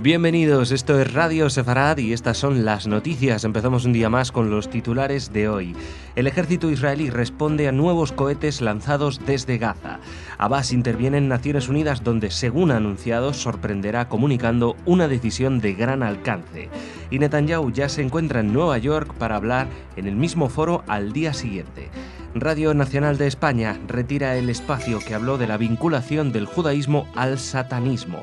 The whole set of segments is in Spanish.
Bienvenidos, esto es Radio Sefarad y estas son las noticias. Empezamos un día más con los titulares de hoy. El ejército israelí responde a nuevos cohetes lanzados desde Gaza. Abbas interviene en Naciones Unidas donde, según ha anunciado, sorprenderá comunicando una decisión de gran alcance. Y Netanyahu ya se encuentra en Nueva York para hablar en el mismo foro al día siguiente. Radio Nacional de España retira el espacio que habló de la vinculación del judaísmo al satanismo.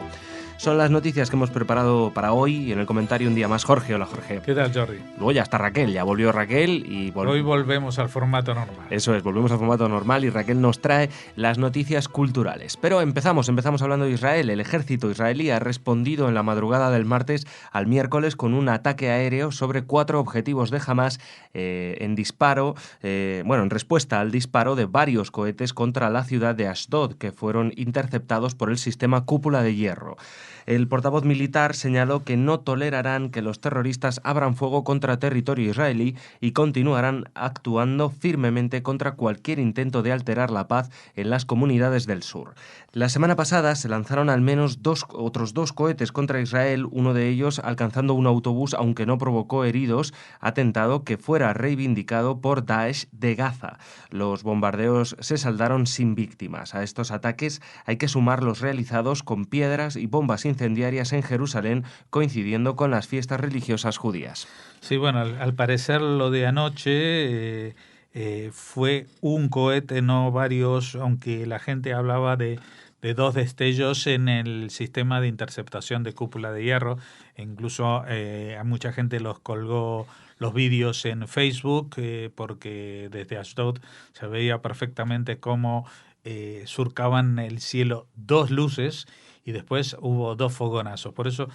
Son las noticias que hemos preparado para hoy y en el comentario un día más Jorge. Hola Jorge. ¿Qué tal, Jordi? Luego ya está Raquel, ya volvió Raquel y... Hoy volvemos al formato normal. Eso es, volvemos al formato normal y Raquel nos trae las noticias culturales. Pero empezamos hablando de Israel. El ejército israelí ha respondido en la madrugada del martes al miércoles con un ataque aéreo sobre 4 objetivos de Hamás en respuesta al disparo de varios cohetes contra la ciudad de Ashdod, que fueron interceptados por el sistema Cúpula de Hierro. El portavoz militar señaló que no tolerarán que los terroristas abran fuego contra territorio israelí y continuarán actuando firmemente contra cualquier intento de alterar la paz en las comunidades del sur. La semana pasada se lanzaron al menos otros dos cohetes contra Israel, uno de ellos alcanzando un autobús, aunque no provocó heridos, atentado que fuera reivindicado por Daesh de Gaza. Los bombardeos se saldaron sin víctimas. A estos ataques hay que sumar los realizados con piedras y bombas incendiarias en Jerusalén, coincidiendo con las fiestas religiosas judías. Sí, bueno, al parecer lo de anoche fue un cohete, no varios, aunque la gente hablaba de 2 destellos en el sistema de interceptación de Cúpula de Hierro. Incluso a mucha gente los colgó los vídeos en Facebook porque desde Ashdod se veía perfectamente cómo surcaban el cielo 2 luces y después hubo 2 fogonazos. Por eso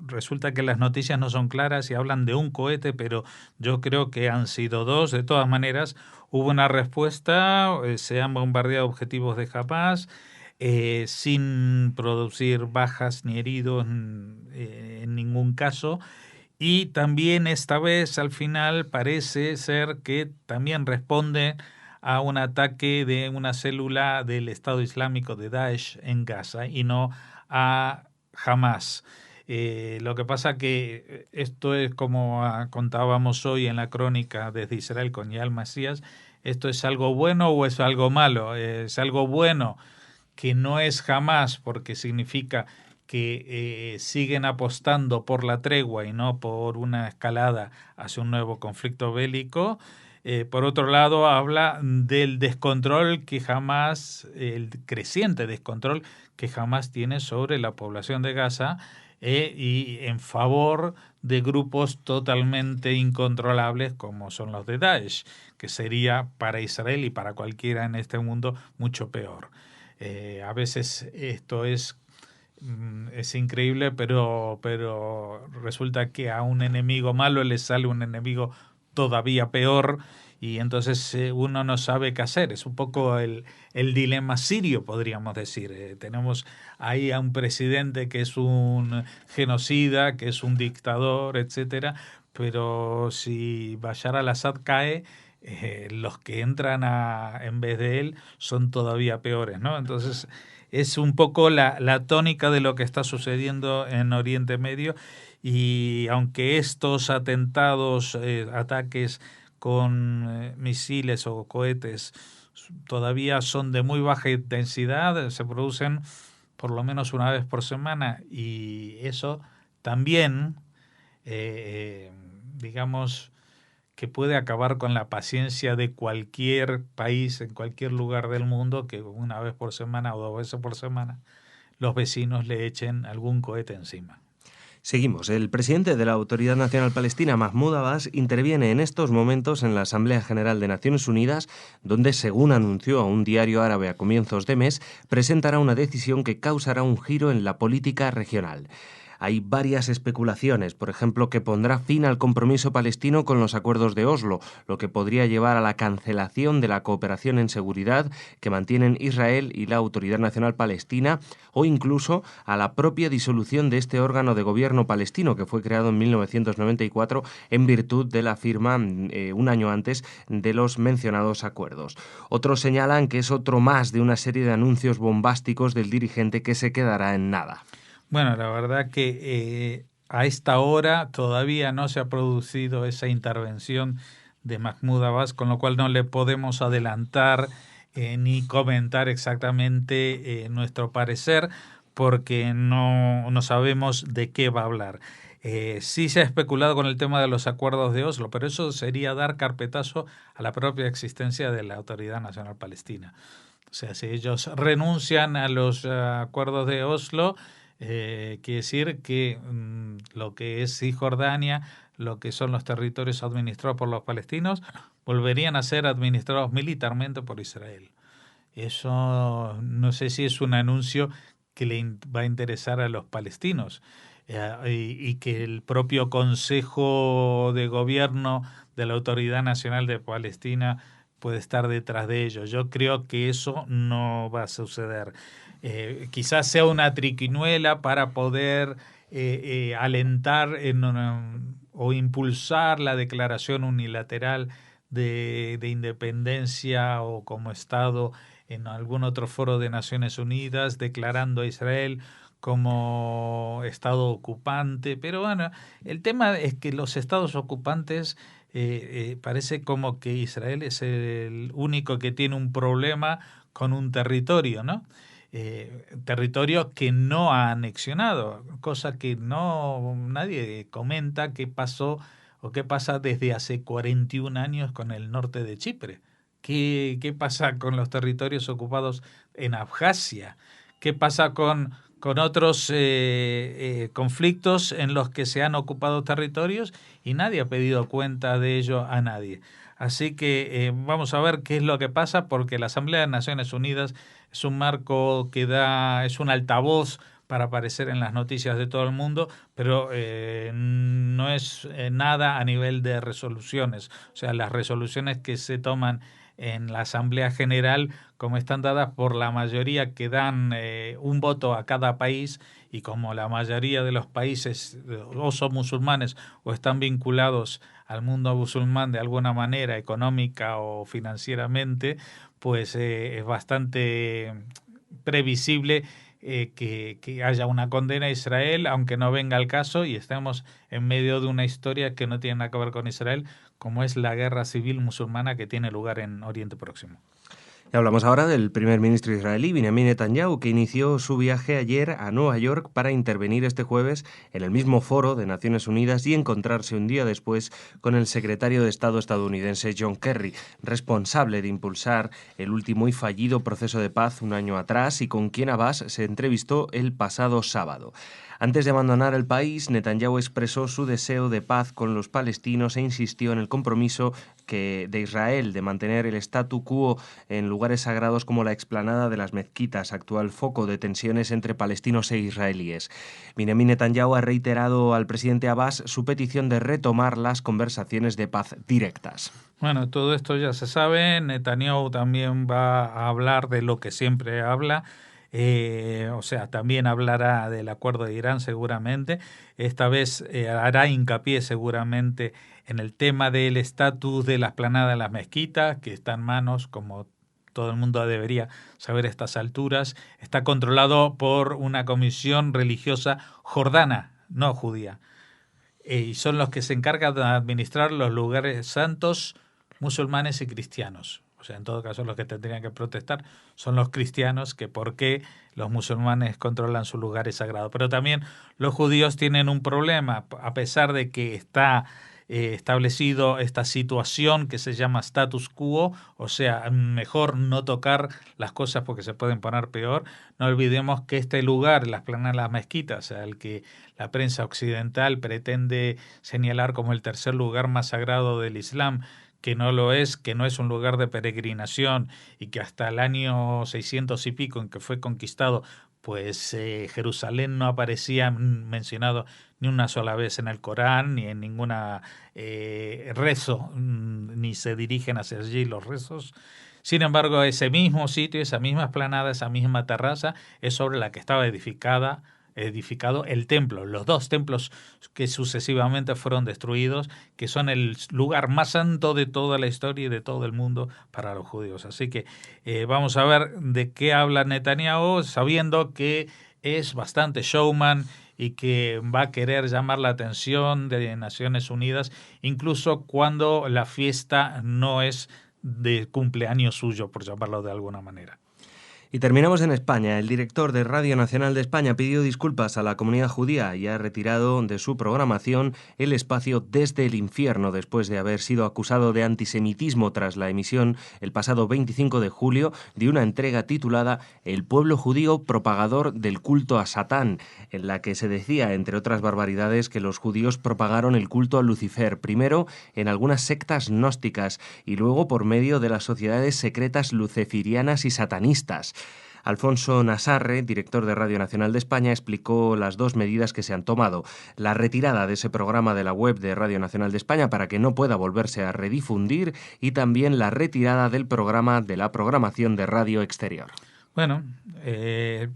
resulta que las noticias no son claras y hablan de un cohete, pero yo creo que han sido 2. De todas maneras, hubo una respuesta, se han bombardeado objetivos de Hamás sin producir bajas ni heridos en ningún caso. Y también esta vez, al final, parece ser que también responde a un ataque de una célula del Estado Islámico de Daesh en Gaza y no a Hamás. Lo que pasa que esto es como contábamos hoy en la crónica desde Israel con Yael Macías, ¿esto es algo bueno o es algo malo? Es algo bueno que no es Hamás porque significa que siguen apostando por la tregua y no por una escalada hacia un nuevo conflicto bélico. Por otro lado, habla del descontrol que Hamás, el creciente descontrol que Hamás tiene sobre la población de Gaza y en favor de grupos totalmente incontrolables como son los de Daesh, que sería para Israel y para cualquiera en este mundo mucho peor. A veces esto es increíble, pero resulta que a un enemigo malo le sale un enemigo todavía peor y entonces uno no sabe qué hacer. Es un poco el dilema sirio, podríamos decir. Tenemos ahí a un presidente que es un genocida, que es un dictador, etcétera, pero si Bashar al-Assad cae, los que entran en vez de él son todavía peores, ¿no? Entonces es un poco la tónica de lo que está sucediendo en Oriente Medio. Y aunque estos atentados, ataques con misiles o cohetes todavía son de muy baja intensidad, se producen por lo menos una vez por semana y eso también, digamos, que puede acabar con la paciencia de cualquier país en cualquier lugar del mundo que una vez por semana o 2 veces por semana los vecinos le echen algún cohete encima. Seguimos. El presidente de la Autoridad Nacional Palestina, Mahmoud Abbas, interviene en estos momentos en la Asamblea General de Naciones Unidas, donde, según anunció a un diario árabe a comienzos de mes, presentará una decisión que causará un giro en la política regional. Hay varias especulaciones, por ejemplo, que pondrá fin al compromiso palestino con los acuerdos de Oslo, lo que podría llevar a la cancelación de la cooperación en seguridad que mantienen Israel y la Autoridad Nacional Palestina, o incluso a la propia disolución de este órgano de gobierno palestino que fue creado en 1994 en virtud de la firma un año antes de los mencionados acuerdos. Otros señalan que es otro más de una serie de anuncios bombásticos del dirigente que se quedará en nada. Bueno, la verdad que a esta hora todavía no se ha producido esa intervención de Mahmoud Abbas, con lo cual no le podemos adelantar ni comentar exactamente nuestro parecer, porque no sabemos de qué va a hablar. Sí se ha especulado con el tema de los acuerdos de Oslo, pero eso sería dar carpetazo a la propia existencia de la Autoridad Nacional Palestina. O sea, si ellos renuncian a los acuerdos de Oslo, quiere decir que lo que es Cisjordania, lo que son los territorios administrados por los palestinos, volverían a ser administrados militarmente por Israel. Eso no sé si es un anuncio que va a interesar a los palestinos, y que el propio Consejo de Gobierno de la Autoridad Nacional de Palestina puede estar detrás de ello. Yo creo que eso no va a suceder. Quizás sea una triquiñuela para poder alentar o impulsar la declaración unilateral de independencia o como Estado en algún otro foro de Naciones Unidas, declarando a Israel como Estado ocupante. Pero bueno, el tema es que los Estados ocupantes parece como que Israel es el único que tiene un problema con un territorio, ¿no? Territorio que no ha anexionado, cosa que no nadie comenta qué pasó o qué pasa desde hace 41 años con el norte de Chipre. ¿Qué pasa con los territorios ocupados en Abjasia? ¿Qué pasa con otros conflictos en los que se han ocupado territorios y nadie ha pedido cuenta de ello a nadie? Así que vamos a ver qué es lo que pasa, porque la Asamblea de Naciones Unidas es un marco que es un altavoz para aparecer en las noticias de todo el mundo, pero no es nada a nivel de resoluciones. O sea, las resoluciones que se toman en la Asamblea General, como están dadas por la mayoría que dan un voto a cada país, y como la mayoría de los países o son musulmanes o están vinculados al mundo musulmán de alguna manera, económica o financieramente, pues es bastante previsible que haya una condena a Israel, aunque no venga al caso, y estamos en medio de una historia que no tiene nada que ver con Israel, como es la guerra civil musulmana que tiene lugar en Oriente Próximo. Y hablamos ahora del primer ministro israelí, Benjamin Netanyahu, que inició su viaje ayer a Nueva York para intervenir este jueves en el mismo foro de Naciones Unidas y encontrarse un día después con el secretario de Estado estadounidense John Kerry, responsable de impulsar el último y fallido proceso de paz un año atrás y con quien Abbas se entrevistó el pasado sábado. Antes de abandonar el país, Netanyahu expresó su deseo de paz con los palestinos e insistió en el compromiso de Israel de mantener el statu quo en lugares sagrados como la explanada de las mezquitas, actual foco de tensiones entre palestinos e israelíes. Benjamin Netanyahu ha reiterado al presidente Abbas su petición de retomar las conversaciones de paz directas. Bueno, todo esto ya se sabe. Netanyahu también va a hablar de lo que siempre habla. O sea, también hablará del acuerdo de Irán seguramente. Esta vez hará hincapié seguramente en el tema del estatus de la explanada de las mezquitas, que está en manos, como todo el mundo debería saber a estas alturas, está controlado por una comisión religiosa jordana, no judía. Y son los que se encargan de administrar los lugares santos musulmanes y cristianos. O sea, en todo caso, los que tendrían que protestar son los cristianos, que por qué los musulmanes controlan sus lugares sagrados. Pero también los judíos tienen un problema, a pesar de que está establecido esta situación que se llama status quo, o sea, mejor no tocar las cosas porque se pueden poner peor. No olvidemos que este lugar, las planas de las mezquitas, al que la prensa occidental pretende señalar como el tercer lugar más sagrado del Islam, que no lo es, que no es un lugar de peregrinación y que hasta el año 600 y pico en que fue conquistado, pues Jerusalén no aparecía mencionado ni una sola vez en el Corán, ni en ninguna rezo, ni se dirigen hacia allí los rezos. Sin embargo, ese mismo sitio, esa misma explanada, esa misma terraza, es sobre la que estaba edificado el templo, los dos templos que sucesivamente fueron destruidos, que son el lugar más santo de toda la historia y de todo el mundo para los judíos. Así que vamos a ver de qué habla Netanyahu, sabiendo que es bastante showman y que va a querer llamar la atención de Naciones Unidas, incluso cuando la fiesta no es de cumpleaños suyo, por llamarlo de alguna manera. Y terminamos en España. El director de Radio Nacional de España pidió disculpas a la comunidad judía y ha retirado de su programación el espacio Desde el Infierno, después de haber sido acusado de antisemitismo tras la emisión el pasado 25 de julio de una entrega titulada El pueblo judío propagador del culto a Satán, en la que se decía, entre otras barbaridades, que los judíos propagaron el culto a Lucifer, primero en algunas sectas gnósticas y luego por medio de las sociedades secretas luciferianas y satanistas. Alfonso Nasarre, director de Radio Nacional de España, explicó las dos medidas que se han tomado: la retirada de ese programa de la web de Radio Nacional de España para que no pueda volverse a redifundir, y también la retirada del programa de la programación de Radio Exterior. Bueno,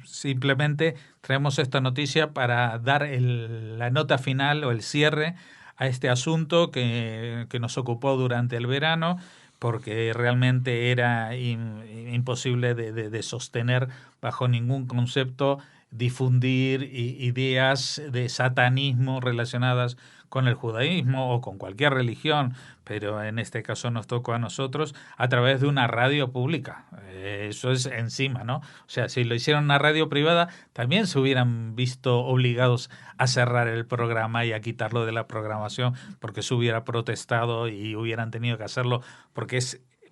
simplemente traemos esta noticia para dar la nota final o el cierre a este asunto que nos ocupó durante el verano, porque realmente era imposible de sostener bajo ningún concepto difundir ideas de satanismo relacionadas con el judaísmo o con cualquier religión, pero en este caso nos tocó a nosotros a través de una radio pública. Eso es encima, ¿no? O sea, si lo hicieron una radio privada, también se hubieran visto obligados a cerrar el programa y a quitarlo de la programación, porque se hubiera protestado y hubieran tenido que hacerlo, porque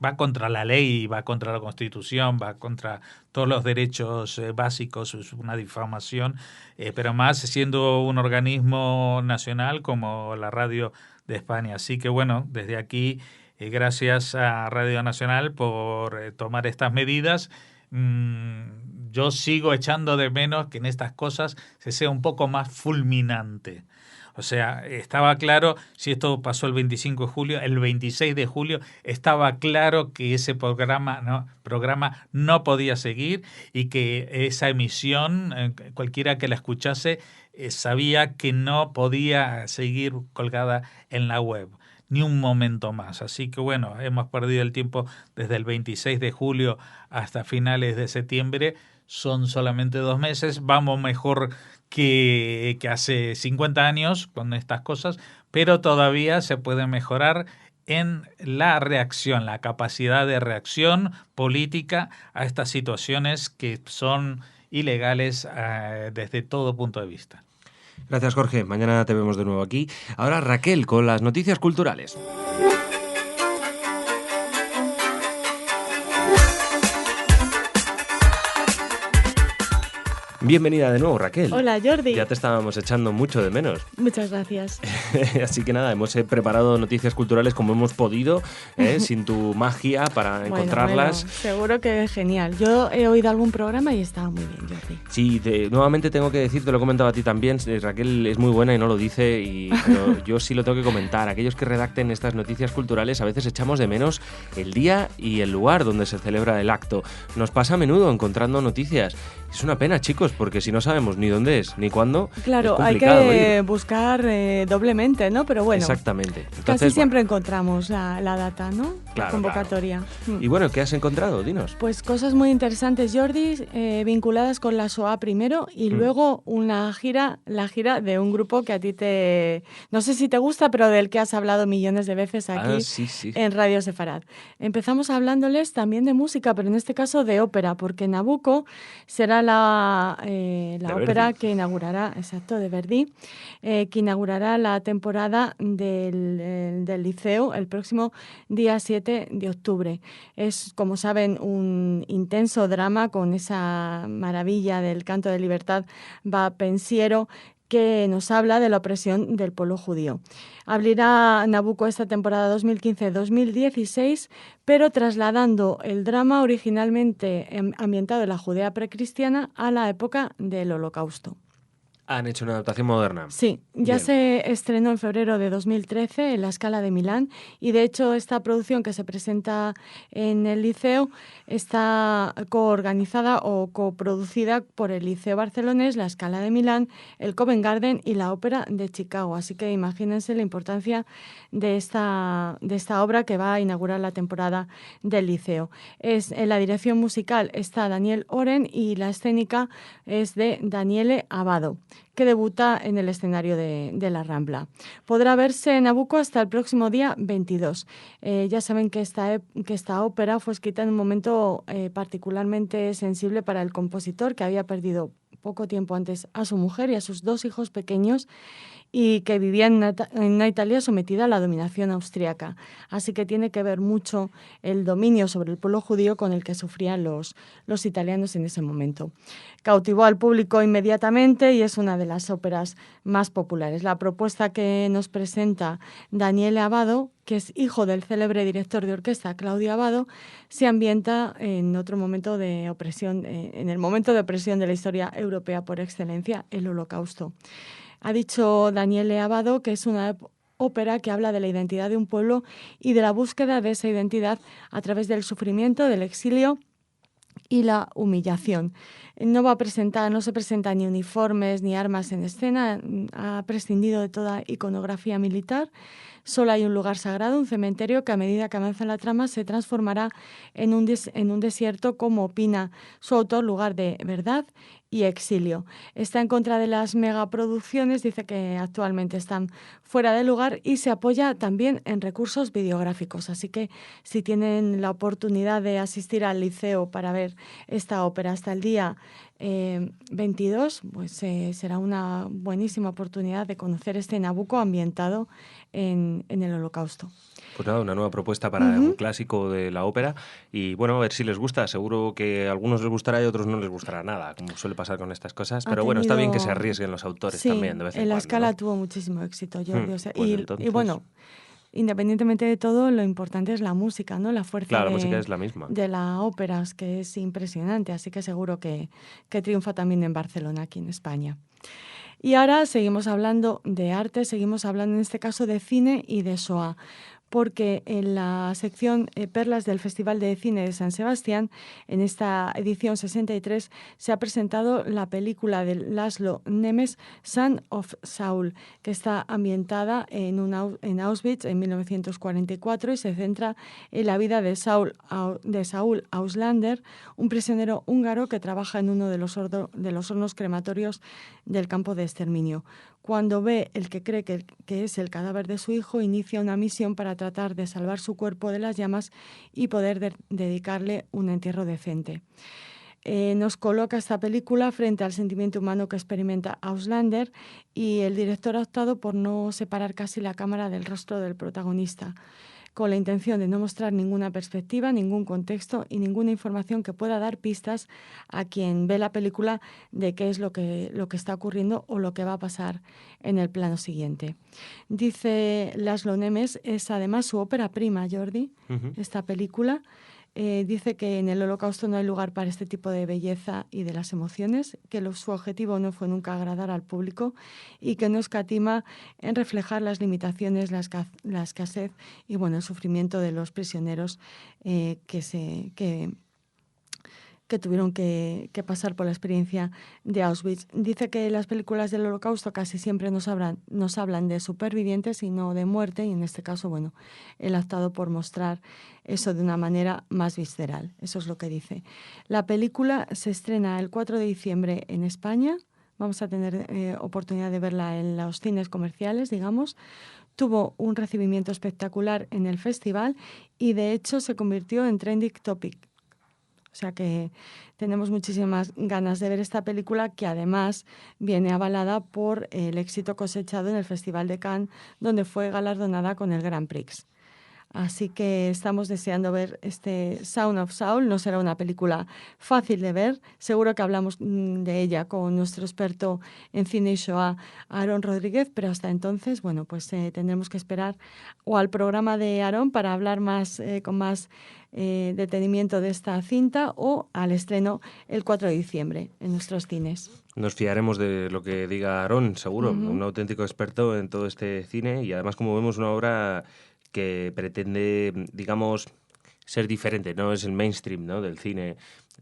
va contra la ley, va contra la Constitución, va contra todos los derechos básicos, es una difamación, pero más siendo un organismo nacional como la Radio de España. Así que bueno, desde aquí, gracias a Radio Nacional por tomar estas medidas. Yo sigo echando de menos que en estas cosas se sea un poco más fulminante. O sea, estaba claro, si esto pasó el 25 de julio, el 26 de julio estaba claro que ese programa no podía seguir y que esa emisión, cualquiera que la escuchase, sabía que no podía seguir colgada en la web ni un momento más. Así que bueno, hemos perdido el tiempo desde el 26 de julio hasta finales de septiembre. Son solamente 2 meses, vamos mejor que hace 50 años con estas cosas, pero todavía se puede mejorar en la reacción, la capacidad de reacción política a estas situaciones que son ilegales desde todo punto de vista. Gracias, Jorge. Mañana te vemos de nuevo aquí. Ahora Raquel con las noticias culturales. Bienvenida de nuevo, Raquel. Hola, Jordi. Ya te estábamos echando mucho de menos. Muchas gracias. Así que nada, hemos preparado noticias culturales como hemos podido, sin tu magia para encontrarlas. Bueno, seguro que es genial. Yo he oído algún programa y estaba muy bien, Jordi. Sí, nuevamente tengo que decir, te lo he comentado a ti también, Raquel es muy buena y no lo dice, pero yo sí lo tengo que comentar. Aquellos que redacten estas noticias culturales a veces echamos de menos el día y el lugar donde se celebra el acto. Nos pasa a menudo encontrando noticias. Es una pena, chicos, porque si no sabemos ni dónde es ni cuándo, claro, es hay que buscar doblemente, ¿no? Pero bueno, exactamente. Entonces, casi siempre encontramos la data, ¿no? Claro, la convocatoria. Claro. Y bueno, ¿qué has encontrado? Dinos. Pues cosas muy interesantes, Jordi, vinculadas con la SOA primero y luego la gira de un grupo que a ti no sé si te gusta, pero del que has hablado millones de veces aquí en Radio Sefarad. Empezamos hablándoles también de música, pero en este caso de ópera, porque Nabucco será la ópera que inaugurará, de Verdi, que inaugurará la temporada del Liceo el próximo día 7 de octubre. Es, como saben, un intenso drama con esa maravilla del canto de libertad va pensiero que nos habla de la opresión del pueblo judío. Abrirá Nabucco esta temporada 2015-2016, pero trasladando el drama originalmente ambientado en la Judea precristiana a la época del Holocausto. Han hecho una adaptación moderna. Sí, ya se estrenó en febrero de 2013 en la Scala de Milán y de hecho esta producción que se presenta en el Liceo está coorganizada o coproducida por el Liceo Barcelonés, la Scala de Milán, el Covent Garden y la Ópera de Chicago. Así que imagínense la importancia de esta obra que va a inaugurar la temporada del Liceo. En la dirección musical está Daniel Oren y la escénica es de Daniele Abbado, que debuta en el escenario de la Rambla. Podrá verse en Nabucco hasta el próximo día 22. Ya saben que esta ópera fue escrita en un momento particularmente sensible para el compositor, que había perdido poco tiempo antes a su mujer y a sus 2 hijos pequeños y que vivía en una Italia sometida a la dominación austríaca. Así que tiene que ver mucho el dominio sobre el pueblo judío con el que sufrían los italianos en ese momento. Cautivó al público inmediatamente y es una de las óperas más populares. La propuesta que nos presenta Daniele Abbado, que es hijo del célebre director de orquesta Claudio Abbado, se ambienta en otro momento de opresión, en el momento de opresión de la historia europea por excelencia, el Holocausto. Ha dicho Daniele Abbado que es una ópera que habla de la identidad de un pueblo y de la búsqueda de esa identidad a través del sufrimiento, del exilio y la humillación. No se presenta ni uniformes ni armas en escena, ha prescindido de toda iconografía militar. Solo hay un lugar sagrado, un cementerio, que a medida que avanza la trama se transformará en un desierto, como opina su autor, lugar de verdad y exilio. Está en contra de las megaproducciones, dice que actualmente están fuera de lugar y se apoya también en recursos videográficos. Así que si tienen la oportunidad de asistir al Liceo para ver esta ópera hasta el día 22, pues será una buenísima oportunidad de conocer este Nabucco ambientado en el Holocausto. Pues nada, una nueva propuesta para un clásico de la ópera y bueno, a ver si les gusta. Seguro que a algunos les gustará y a otros no les gustará nada, como suele pasar con estas cosas. Pero bueno, está bien que se arriesguen los autores también de vez en cuando. En la Scala ¿no? tuvo muchísimo éxito, Jordi. Pues y bueno, independientemente de todo, lo importante es la música, ¿no? La fuerza la música es la misma. de la ópera, que es impresionante. Así que seguro que triunfa también en Barcelona, aquí en España. Y ahora seguimos hablando de arte, seguimos hablando en este caso de cine y de Shoah, porque en la sección Perlas del Festival de Cine de San Sebastián, en esta edición 63, se ha presentado la película de Laszlo Nemes, Son of Saul, que está ambientada en Auschwitz en 1944 y se centra en la vida de Saul Auslander, un prisionero húngaro que trabaja en uno de los hornos crematorios del campo de exterminio. Cuando ve el que cree que es el cadáver de su hijo, inicia una misión para tratar de salvar su cuerpo de las llamas y poder dedicarle un entierro decente. Nos coloca esta película frente al sentimiento humano que experimenta Auslander y el director ha optado por no separar casi la cámara del rostro del protagonista, con la intención de no mostrar ninguna perspectiva, ningún contexto y ninguna información que pueda dar pistas a quien ve la película de qué es lo que está ocurriendo o lo que va a pasar en el plano siguiente. Dice Laszlo Nemes, es además su ópera prima, Jordi, esta película. Dice que en el Holocausto no hay lugar para este tipo de belleza y de las emociones, que su objetivo no fue nunca agradar al público y que no escatima en reflejar las limitaciones, la escasez y el sufrimiento de los prisioneros que tuvieron que pasar por la experiencia de Auschwitz. Dice que las películas del Holocausto casi siempre nos hablan de supervivientes y no de muerte, y en este caso, él ha optado por mostrar eso de una manera más visceral. Eso es lo que dice. La película se estrena el 4 de diciembre en España. Vamos a tener oportunidad de verla en los cines comerciales, digamos. Tuvo un recibimiento espectacular en el festival y, de hecho, se convirtió en trending topic. O sea que tenemos muchísimas ganas de ver esta película, que además viene avalada por el éxito cosechado en el Festival de Cannes, donde fue galardonada con el Grand Prix. Así que estamos deseando ver este Son of Saul. No será una película fácil de ver. Seguro que hablamos de ella con nuestro experto en cine y Shoah, Aarón Rodríguez, pero hasta entonces, tendremos que esperar o al programa de Aarón para hablar con más detenimiento de esta cinta o al estreno el 4 de diciembre en nuestros cines. Nos fiaremos de lo que diga Aarón, seguro, un auténtico experto en todo este cine y además, como vemos, una obra que pretende, digamos, ser diferente, no es el mainstream, ¿no?, del cine,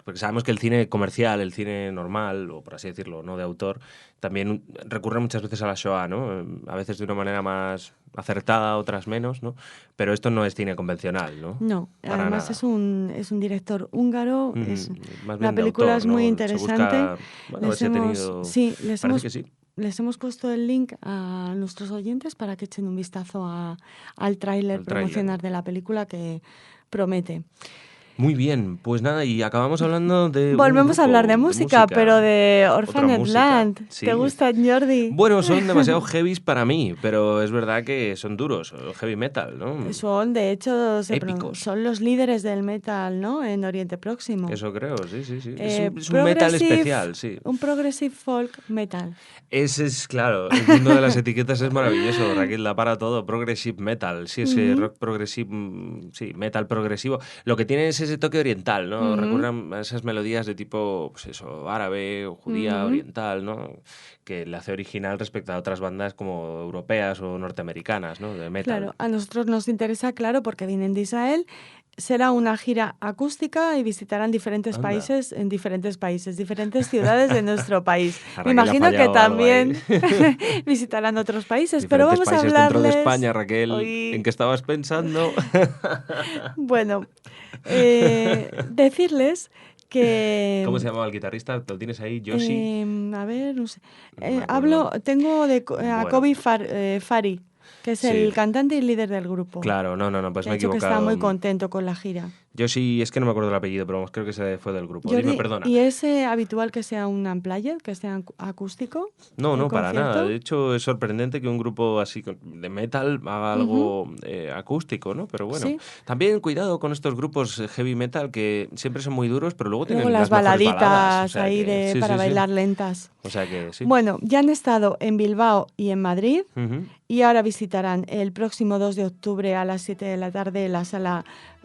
porque sabemos que el cine comercial, el cine normal, o por así decirlo, no de autor, también recurre muchas veces a la Shoah, ¿no? A veces de una manera más acertada, otras menos, ¿no? Pero esto no es cine convencional, ¿no? No, Para además nada. es un director húngaro, Más la bien de película autor, es muy ¿no? interesante. Se busca, bueno, a ver si ha tenido... Sí, Parece que sí. les hemos puesto el link a nuestros oyentes para que echen un vistazo al tráiler promocional de la película que promete. Muy bien, pues nada, y acabamos hablando de Volvemos a hablar de música, pero de Orphaned. Sí. ¿Te gusta, Jordi? Bueno, son demasiado heavies para mí, pero es verdad que son duros, heavy metal, ¿no? Son, de hecho, épicos. Son los líderes del metal, ¿no?, en Oriente Próximo. Eso creo, sí. Es un metal especial, sí. Un progressive folk metal. Ese es, claro, el mundo de las etiquetas es maravilloso, Raquel, da para todo. Progressive metal, sí, ese rock progresivo, sí, metal progresivo. Lo que tiene es ese toque oriental, ¿no? Recurren a esas melodías de tipo, pues eso, árabe o judía, oriental, ¿no? Que le hace original respecto a otras bandas como europeas o norteamericanas, ¿no?, de metal. Claro, a nosotros nos interesa, claro, porque vienen de Israel. Será una gira acústica y visitarán diferentes países, diferentes ciudades de nuestro país. Me imagino que también visitarán otros países, pero vamos a hablarles... dentro de España, Raquel, ¿en qué estabas pensando? Bueno, decirles que... ¿Cómo se llamaba el guitarrista? ¿Lo tienes ahí? ¿Yoshi? A ver, no sé. No tengo a Kobi Fari, que es el cantante y líder del grupo. Claro, no, pues me he equivocado. Que está muy contento con la gira. Yo sí, es que no me acuerdo el apellido, pero creo que se fue del grupo. Jordi, dime, perdona. ¿Y es habitual que sea un unplugged, que sea acústico? No, para nada. De hecho, es sorprendente que un grupo así de metal haga algo acústico, ¿no? Pero bueno, también cuidado con estos grupos heavy metal que siempre son muy duros, pero luego tienen las baladitas baladas, o sea ahí para bailar lentas. O sea que sí. Bueno, ya han estado en Bilbao y en Madrid y ahora visitarán el próximo 2 de octubre a las 7 de la tarde la sala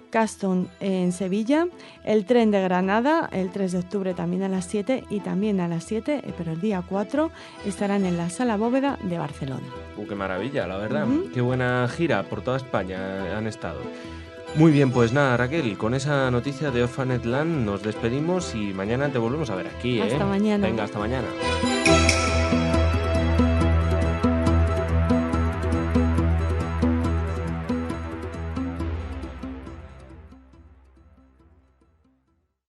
Caston en Sevilla, el Tren de Granada el 3 de octubre también a las 7 y también a las 7, pero el día 4 estarán en la Sala Bóveda de Barcelona. Qué maravilla, la verdad. Qué buena gira por toda España han estado. Muy bien, pues nada, Raquel, con esa noticia de Orphaned Land nos despedimos y mañana te volvemos a ver aquí. Hasta mañana. Venga, hasta mañana.